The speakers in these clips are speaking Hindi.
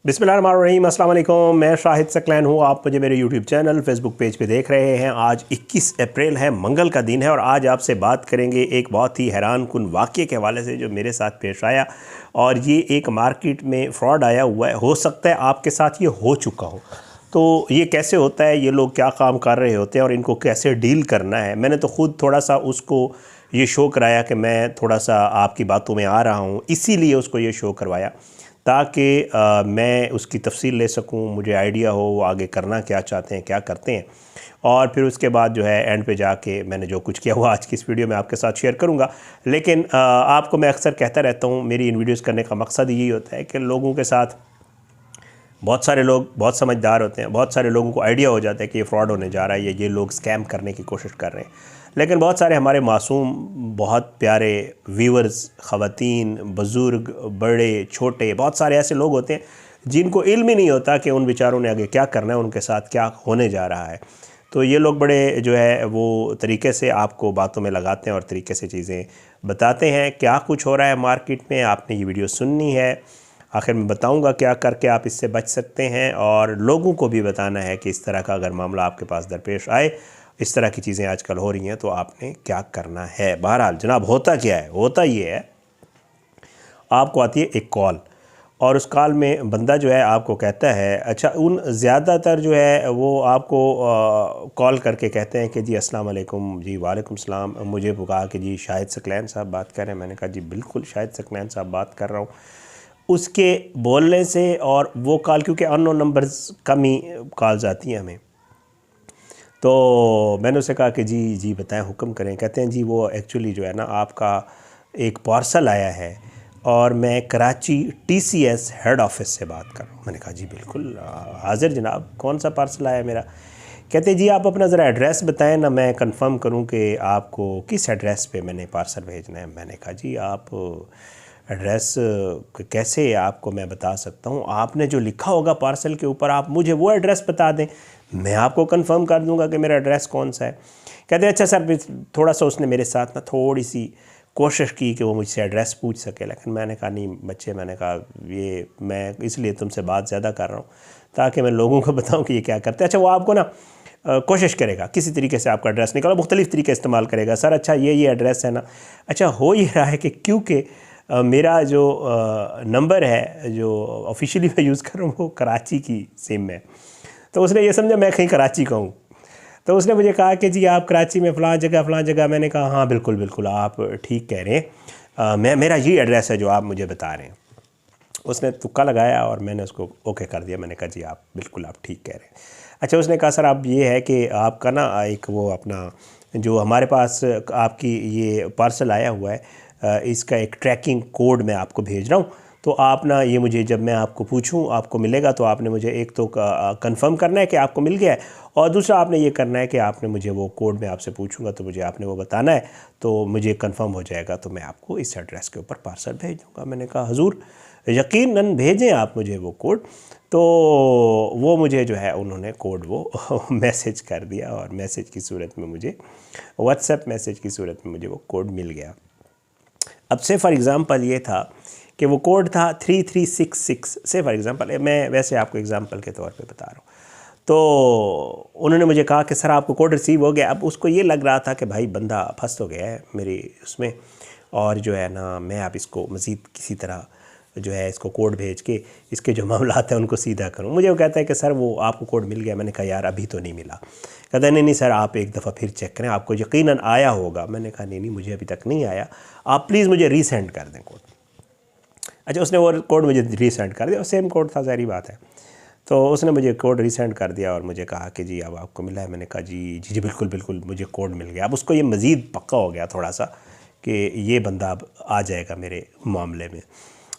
बिस्मिल्लाहिर्रहमानिर्रहीम, अस्सलाम वालेकुम। मैं शाहिद सकलैन हूँ। आप मुझे मेरे यूट्यूब चैनल फेसबुक पेज पे देख रहे हैं। आज 21 अप्रैल है, मंगल का दिन है और आज आपसे बात करेंगे एक बहुत ही हैरान कुन वाक़ये के हवाले से जो मेरे साथ पेश आया। और ये एक मार्केट में फ़्रॉड आया हुआ है। हो सकता है आपके साथ ये हो चुका हो। तो ये कैसे होता है, ये लोग क्या काम कर रहे होते हैं और इनको कैसे डील करना है। मैंने तो ख़ुद थोड़ा सा उसको ये शो कराया कि मैं थोड़ा सा आपकी बातों में आ रहा हूँ, इसीलिए उसको ये शो करवाया ताकि मैं उसकी तफसील ले सकूं, मुझे आइडिया हो वो आगे करना क्या चाहते हैं, क्या करते हैं। और फिर उसके बाद जो है एंड पे जाके मैंने जो कुछ किया हुआ आज की इस वीडियो में आपके साथ शेयर करूंगा। लेकिन आपको मैं अक्सर कहता रहता हूं, मेरी इन वीडियोस करने का मकसद यही होता है कि लोगों के साथ बहुत सारे लोग बहुत समझदार होते हैं, बहुत सारे लोगों को आइडिया हो जाता है कि ये फ्रॉड होने जा रहा है या ये लोग स्कैम करने की कोशिश कर रहे हैं। लेकिन बहुत सारे हमारे मासूम बहुत प्यारे व्यूअर्स, ख़वातीन, बुज़ुर्ग, बड़े छोटे, बहुत सारे ऐसे लोग होते हैं जिनको इल्म ही नहीं होता कि उन बेचारों ने आगे क्या करना है, उनके साथ क्या होने जा रहा है। तो ये लोग बड़े जो है वो तरीके से आपको बातों में लगाते हैं और तरीके से चीज़ें बताते हैं क्या कुछ हो रहा है मार्केट में। आपने ये वीडियो सुननी है, आखिर में बताऊंगा क्या करके आप इससे बच सकते हैं और लोगों को भी बताना है कि इस तरह का अगर मामला आपके पास दरपेश आए, इस तरह की चीज़ें आजकल हो रही हैं, तो आपने क्या करना है। बहरहाल जनाब, होता क्या है, होता ये है, आपको आती है एक कॉल और उस कॉल में बंदा जो है आपको कहता है, अच्छा उन ज़्यादातर जो है वो आपको कॉल करके कहते हैं कि जी अस्सलाम वालेकुम। जी वालेकुम सलाम। मुझे कहा कि जी शाहिद सकलैन साहब बात कर रहे हैं। मैंने कहा जी बिल्कुल शाहिद सकलैन साहब बात कर रहा हूँ। उसके बोलने से और वो कॉल, क्योंकि unknown numbers come he calls आती हैं हमें, तो मैंने उसे कहा कि जी जी बताएं, हुक्म करें। कहते हैं जी वो एक्चुअली जो है ना आपका एक पार्सल आया है और मैं कराची TCS हेड ऑफिस से बात कर रहा हूँ। मैंने कहा जी बिल्कुल हाज़िर जनाब, कौन सा पार्सल आया मेरा। कहते हैं जी आप अपना ज़रा एड्रेस बताएं ना, मैं कंफर्म करूं कि आपको किस एड्रेस पे मैंने पार्सल भेजना है। मैंने कहा जी आप एड्रेस कैसे आपको मैं बता सकता हूँ, आपने जो लिखा होगा पार्सल के ऊपर आप मुझे वो एड्रेस बता दें, मैं आपको कंफर्म कर दूंगा कि मेरा एड्रेस कौन सा है। कहते हैं अच्छा सर, थोड़ा सा उसने मेरे साथ ना थोड़ी सी कोशिश की कि वो मुझसे एड्रेस पूछ सके, लेकिन मैंने कहा नहीं बच्चे, मैंने कहा ये मैं इसलिए तुमसे बात ज़्यादा कर रहा हूँ ताकि मैं लोगों को बताऊँ कि ये क्या करते हैं। अच्छा वो आपको ना कोशिश करेगा किसी तरीके से आपका एड्रेस निकालो, मुख्तलिफ़ तरीके इस्तेमाल करेगा। सर अच्छा ये एड्रेस है ना, अच्छा हो ये रहा है कि क्योंकि मेरा जो नंबर है जो ऑफिशियली मैं यूज़ कर रहा हूँ वो कराची की सिम है, तो उसने ये समझा मैं कहीं कराची का हूँ। तो उसने मुझे कहा कि जी आप कराची में फ़लाँ जगह। मैंने कहा हाँ बिल्कुल बिल्कुल आप ठीक कह रहे हैं, मेरा ये एड्रेस है जो आप मुझे बता रहे हैं। उसने तुक्का लगाया और मैंने उसको ओके कर दिया। मैंने कहा जी आप बिल्कुल आप ठीक कह रहे हैं। अच्छा उसने कहा सर आप ये है कि आपका ना एक वो अपना जो हमारे पास आपकी ये पार्सल आया हुआ है, इसका एक ट्रैकिंग कोड मैं आपको भेज रहा हूँ, तो आप ना ये मुझे जब मैं आपको पूछूं आपको मिलेगा तो आपने मुझे एक तो कंफर्म करना है कि आपको मिल गया है, और दूसरा आपने ये करना है कि आपने मुझे वो कोड मैं आपसे पूछूंगा तो मुझे आपने वो बताना है, तो मुझे कंफर्म हो जाएगा तो मैं आपको इस एड्रेस के ऊपर पार्सल भेज दूँगा। मैंने कहा हजूर यकीनन भेजें आप मुझे वो कोड। तो वो मुझे जो है उन्होंने कोड वो मैसेज कर दिया और मैसेज की सूरत में मुझे, व्हाट्सएप मैसेज की सूरत में मुझे वो कोड मिल गया। अब से फॉर एग्ज़ाम्पल ये था कि वो कोड था 3366 से, फॉर एग्ज़ाम्पल मैं वैसे आपको एग्ज़ाम्पल के तौर पे बता रहा हूँ। तो उन्होंने मुझे कहा कि सर आपको कोड रिसीव हो गया। अब उसको ये लग रहा था कि भाई बंदा फंस तो गया है मेरी उसमें, और जो है ना मैं आप इसको मज़ीद किसी तरह जो है इसको कोड भेज के इसके जो मामलात हैं उनको सीधा करूं। मुझे वो कहता है कि सर वो आपको कोड मिल गया। मैंने कहा यार अभी तो नहीं मिला। कहता है नहीं सर आप एक दफ़ा फिर चेक करें, आपको यकीनन आया होगा। मैंने कहा नहीं मुझे अभी तक नहीं आया, आप प्लीज़ मुझे रीसेंड कर दें कोड। अच्छा उसने वो कोड मुझे रीसेंड कर दिया, सेम कोड था, ज़ाहिर बात है। तो उसने मुझे कोड रीसेंड कर दिया और मुझे कहा कि जी अब आपको मिला है। मैंने कहा जी जी जी बिल्कुल बिल्कुल मुझे कोड मिल गया। अब उसको ये मज़ीद पक्का हो गया थोड़ा सा कि ये बंदा अब आ जाएगा मेरे मामले में।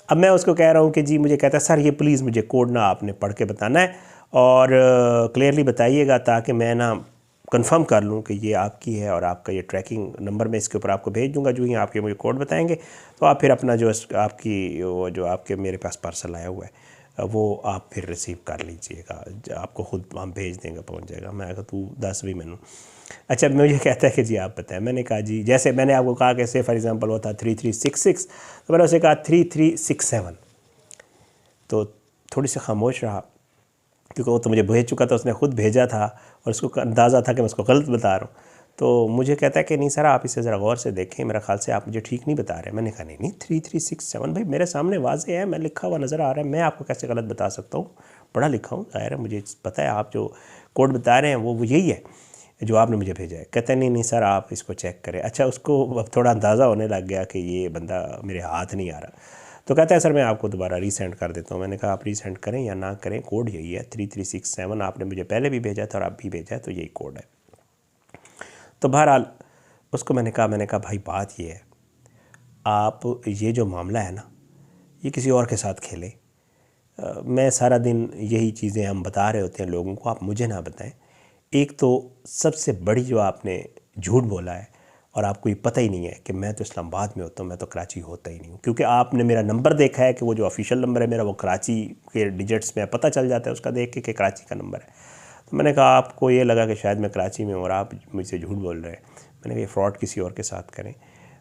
अब मैं उसको कह रहा हूँ कि जी, मुझे कहता है सर ये प्लीज़ मुझे कोड ना आपने पढ़ के बताना है और क्लियरली बताइएगा ताकि मैं ना कंफर्म कर लूँ कि ये आपकी है और आपका ये ट्रैकिंग नंबर मैं इसके ऊपर आपको भेज दूँगा। जो ही आपके मुझे कोड बताएंगे तो आप फिर अपना जो आपकी वो जो आपके मेरे पास पार्सल आया हुआ है वो आप फिर रिसीव कर लीजिएगा, आपको ख़ुद हम भेज देंगे, पहुँच जाएगा। मैं कहा तू दस भी मैनू। अच्छा मुझे कहता है कि जी आप बताएं। मैंने कहा जी जैसे मैंने आपको कहा कि से फॉर एग्ज़ाम्पल वो था 3366, तो मैंने उसे कहा 3367, तो थोड़ी सी खामोश रहा, क्योंकि वो तो मुझे भेज चुका था, उसने ख़ुद भेजा था और उसको अंदाज़ा था कि मैं उसको गलत बता रहा हूँ। तो मुझे कहता है कि नहीं सर आप इसे ज़रा गौर से देखें, मेरा ख्याल से आप मुझे ठीक नहीं बता रहे। मैंने कहा नहीं नहीं 3367 भाई मेरे सामने वाज़े है, मैं लिखा हुआ नज़र आ रहा है, मैं आपको कैसे गलत बता सकता हूँ, पढ़ा लिखा हूँ, ज़ाहिर है मुझे पता है आप जो कोड बता रहे हैं वो यही है जो आपने मुझे भेजा है। कहते हैं नहीं नहीं सर आप इसको चेक करें। अच्छा, उसको अब थोड़ा अंदाज़ा होने लग गया कि ये बंदा मेरे हाथ नहीं आ रहा, तो कहता है सर मैं आपको दोबारा रीसेंड कर देता हूँ। मैंने कहा आप रीसेंड करें या ना करें, कोड यही है 3367, आपने मुझे पहले भी भेजा था और आप भी भेजा है, तो यही कोड है। तो बहरहाल उसको मैंने कहा भाई बात ये है, आप ये जो मामला है ना ये किसी और के साथ खेलें। मैं सारा दिन यही चीज़ें हम बता रहे होते हैं लोगों को, आप मुझे ना बताएं। एक तो सबसे बड़ी जो आपने झूठ बोला है और आपको ये पता ही नहीं है कि मैं तो इस्लामाबाद में होता हूँ, मैं तो कराची होता ही नहीं हूँ, क्योंकि आपने मेरा नंबर देखा है कि वो जो ऑफिशियल नंबर है मेरा वो कराची के डिजिट्स में पता चल जाता है उसका देख के कि कराची का नंबर है। तो मैंने कहा आपको ये लगा कि शायद मैं कराची में हूँ और आप मुझसे झूठ बोल रहे हैं। मैंने कहा ये फ्रॉड किसी और के साथ करें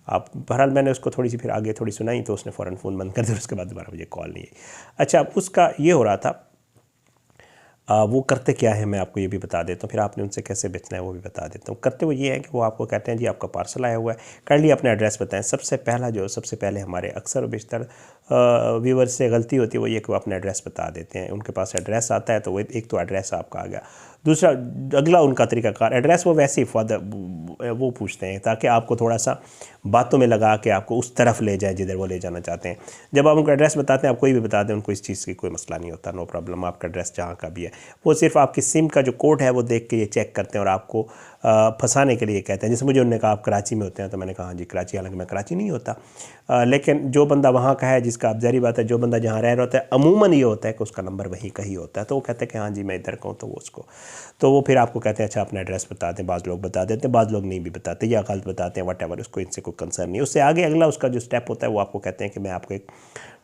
आप। बहरहाल मैंने उसको थोड़ी सी फिर आगे थोड़ी सुनाई तो उसने फ़ौरन फ़ोन बंद कर दिया, उसके बाद दोबारा मुझे कॉल नहीं आई। अच्छा, अब उसका ये हो रहा था वो करते क्या है मैं आपको ये भी बता देता हूँ, फिर आपने उनसे कैसे बेचना है वो भी बता देता हूँ। करते वो ये है कि वो आपको कहते हैं जी आपका पार्सल आया हुआ है, काइंडली अपने एड्रेस बताएं। सबसे पहले हमारे अक्सर और बेशतर व्यूवर्स से गलती होती है वो ये कि वो अपना एड्रेस बता देते हैं। उनके पास एड्रेस आता है तो वो एक तो एड्रेस आपका आ गया, दूसरा अगला उनका तरीकाकार एड्रेस वो वैसे ही वो पूछते हैं ताकि आपको थोड़ा सा बातों में लगा के आपको उस तरफ ले जाए जिधर वो ले जाना चाहते हैं। जब आप उनको एड्रेस बताते हैं, आप कोई भी बता दें, उनको इस चीज़ की कोई मसला नहीं होता, नो प्रॉब्लम, आपका एड्रेस जहाँ का भी है। वो सिर्फ आपकी सिम का जो कोड है वो देख के ये चेक करते हैं और आपको फंसाने के लिए कहते हैं। जैसे मुझे उन्होंने कहा आप कराची में होते हैं, तो मैंने कहा हाँ जी कराची, हालांकि मैं कराची नहीं होता, लेकिन जो बंदा वहाँ का है जिसका आप ज़ाहिर बात है जो बंदा जहाँ रह रहा होता है अमूमन ये होता है कि उसका नंबर वहीं का ही होता है, तो वो कहते हैं कि हाँ जी मैं इधर का हूँ, तो वो उसको तो वो फिर आपको कहते हैं अच्छा अपना एड्रेस बता दें। बाज़ लोग बता देते हैं, बाज़ लोग नहीं भी बताते या गलत बताते हैं, वट उसको इनसे कोई कंसर्न नहीं। उससे आगे अगला उसका जो स्टेप होता है वो आपको कहते हैं कि मैं आपको एक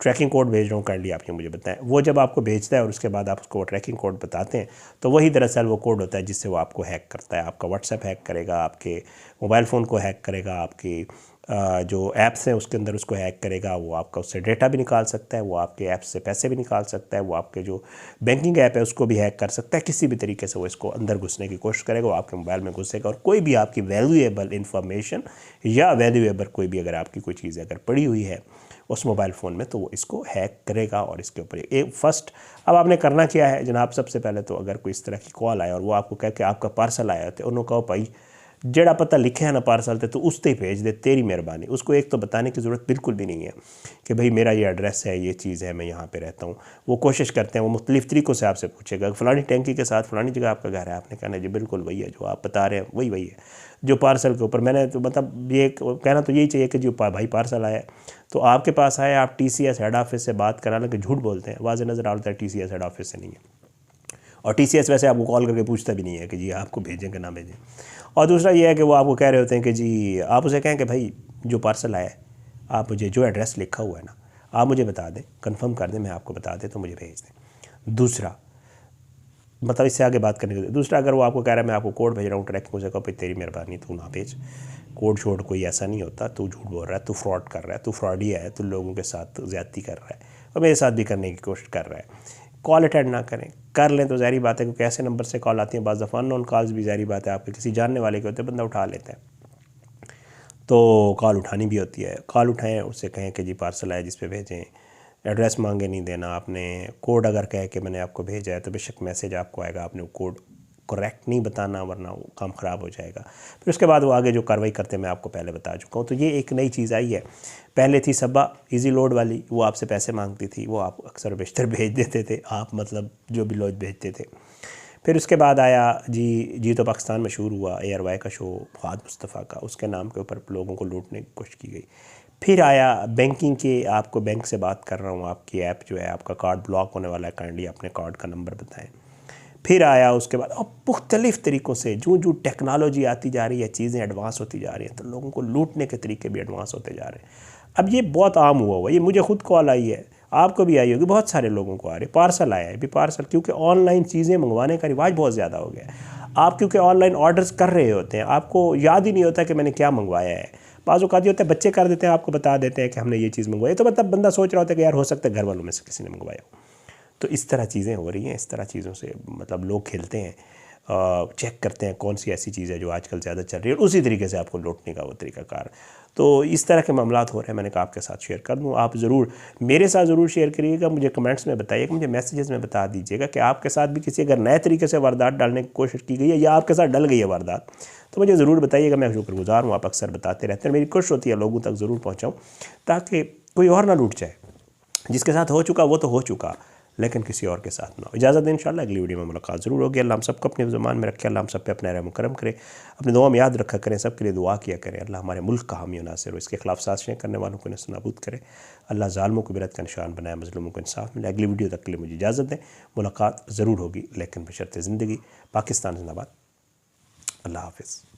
ट्रैकिंग कोड भेज रहा हूँ, काइंडली आप ये मुझे बताएं। वो जब आपको भेजता है और उसके बाद आप उसको ट्रैकिंग कोड बताते हैं तो वही दरअसल वो कोड होता है जिससे वो आपको हैक करता है। आपका व्हाट्सएप हैक करेगा, आपके मोबाइल फ़ोन को हैक करेगा, आपकी जो ऐप्स हैं उसके अंदर उसको हैक करेगा, वो आपका उससे डेटा भी निकाल सकता है, वो आपके ऐप से पैसे भी निकाल सकता है, वो आपके जो बैंकिंग ऐप है उसको भी हैक कर सकता है। किसी भी तरीके से वो इसको अंदर घुसने की कोशिश करेगा, वो आपके मोबाइल में घुसेगा और कोई भी आपकी वैल्यूएबल इन्फॉर्मेशन या वैल्यूएबल कोई भी अगर आपकी कोई चीज़ अगर पड़ी हुई है उस मोबाइल फ़ोन में तो वो इसको हैक करेगा। और इसके ऊपर एक फर्स्ट अब आपने करना क्या है जनाब, सबसे पहले तो अगर कोई इस तरह की कॉल आए और वो आपको कह के आपका पार्सल आया तो उन्होंने कहो भाई जेड़ा पता लिखे है ना पार्सल ते तो उस ते भेज दे, तेरी मेहरबानी। उसको एक तो बताने की ज़रूरत बिल्कुल भी नहीं है कि भाई मेरा ये एड्रेस है, ये चीज़ है, मैं यहाँ पे रहता हूँ। वो कोशिश करते हैं, वो मुख्तलिफ़ तरीक़ों से आपसे पूछेगा फ़लानी टैंकी के साथ फ़लानी जगह आपका घर है, आपने कहना जी बिल्कुल वही है जो आप बता रहे हैं, वही है जो पार्सल के ऊपर। मैंने तो मतलब ये कहना तो यही चाहिए कि जो भाई पार्सल आया तो आपके पास आया, आप TCS हेड ऑफिस से बात करा लें कि झूठ बोलते हैं, वाज़े नज़र आता है TCS हेड ऑफिस से नहीं है। और TCS वैसे आपको कॉल करके पूछता भी नहीं है कि जी आपको भेजें कि ना भेजें। और दूसरा ये है कि वो आपको कह रहे होते हैं कि जी आप उसे कहें कि भाई जो पार्सल आया है आप मुझे जो एड्रेस लिखा हुआ है ना आप मुझे बता दें, कंफर्म कर दें, मैं आपको बता दें तो मुझे भेज दें। दूसरा मतलब इससे आगे बात करने के लिए दूसरा, अगर वो आपको कह रहा है मैं आपको कोड भेज रहा हूँ ट्रैकिंग से, कहो भाई तेरी मेहरबानी तू ना भेज, कोड छोड़ कोई ऐसा नहीं होता, तू झूठ बोल रहा है, तू फ्रॉड कर रहा है, तू फ्रॉडिया है, तू लोगों के साथ ज़्यादती कर रहा है और मेरे साथ भी करने की कोशिश कर रहा है। कॉल अटेंड ना करें, कर लें तो ज़ाहिर बात है क्योंकि ऐसे नंबर से कॉल आती है, बाज़ दफ़ा अननोन कॉल्स भी ज़ाहिर बात है आपके किसी जानने वाले के होते हैं, बंदा उठा लेता है तो कॉल उठानी भी होती है। कॉल उठाएं, उससे कहें कि जी पार्सल आया जिस पे भेजें, एड्रेस मांगे नहीं देना आपने, कोड अगर कहे कि मैंने आपको भेजा है तो बेशक मैसेज आपको आएगा, आपने वो कोड करेक्ट नहीं बताना वरना वो काम ख़राब हो जाएगा। फिर उसके बाद वो आगे जो कार्रवाई करते हैं मैं आपको पहले बता चुका हूँ। तो ये एक नई चीज़ आई है, पहले थी सबा इजी लोड वाली, वो आपसे पैसे मांगती थी, वो आप अक्सर बेशतर भेज देते थे, आप मतलब जो भी लोग भेजते थे। फिर उसके बाद आया जी तो पाकिस्तान मशहूर हुआ ARY का शो फ़ाद मुस्तफ़ा का, उसके नाम के ऊपर लोगों को लूटने की कोशिश की गई। फिर आया बैंकिंग के, आपको बैंक से बात कर रहा हूँ, आपकी ऐप जो है आपका कार्ड ब्लॉक होने वाला है, काइंडली अपने कार्ड का नंबर बताएं। फिर आया उसके बाद अब मुख्तलिफ़ तरीक़ों से जो टेक्नोलॉजी आती जा रही है, चीज़ें एडवांस होती जा रही हैं, तो लोगों को लूटने के तरीके भी एडवांस होते जा रहे हैं। अब ये बहुत आम हुआ ये मुझे ख़ुद कॉल आई है, आपको भी आई होगी, बहुत सारे लोगों को आ रही है, पार्सल आया है भी पार्सल, क्योंकि ऑनलाइन चीज़ें मंगवाने का रिवाज बहुत ज़्यादा हो गया है। आप क्योंकि ऑनलाइन ऑर्डर्स कर रहे होते हैं, आपको याद ही नहीं होता कि मैंने क्या मंगवाया है। बाज़ औक़ात होता है बच्चे कर देते हैं, आपको बता देते हैं कि हमने ये चीज़ मंगवाई, तो मतलब बंदा सोच रहा होता है कि यार हो सकता है घर वालों में से किसी ने मंगवाया हो। तो इस तरह चीज़ें हो रही हैं, इस तरह चीज़ों से मतलब लोग खेलते हैं, चेक करते हैं कौन सी ऐसी चीज़ है जो आजकल ज़्यादा चल रही है और उसी तरीके से आपको लौटने का वो तरीकाकार। तो इस तरह के मामलात हो रहे हैं, मैंने कहा आपके साथ शेयर कर दूँ। आप ज़रूर मेरे साथ ज़रूर शेयर करिएगा, मुझे कमेंट्स में बताइएगा, मुझे मैसेजेस में बता दीजिएगा कि आपके साथ भी किसी अगर नए तरीके से वारदात डालने की कोशिश की गई है या आपके साथ डल गई है वारदात, तो मुझे ज़रूर बताइएगा। मैं शुक्रगुजार हूँ, आप अक्सर बताते रहते हैं, मेरी कोशिश होती है लोगों तक ज़रूर पहुँचाऊँ ताकि कोई और ना लूट जाए। जिसके साथ हो चुका वो तो हो चुका, लेकिन किसी और के साथ ना हो। इजाज़त दें, इंशाल्लाह अगली वीडियो में मुलाकात ज़रूर होगी। अल्लाह हम सबको अपने ज़ुबान में रखे, अल्लाह हम सब पे अपना रहम करम करे, अपनी दुआ में याद रखा करें, सब के लिए दुआ किया करें। अल्लाह हमारे मुल्क का हामी नासिर हो, इसके खिलाफ साजिशें करने वालों को नस्तानाबूद करे। अल्लाह ज़ालिमों को बिरत का निशान बनाए, मज़लूमों को इंसाफ मिले। अगली वीडियो तक के लिए मुझे इजाज़त दें, मुलाकात ज़रूर होगी लेकिन बशर्ते ज़िंदगी। पाकिस्तान जिंदाबाद। अल्लाह हाफ़िज़।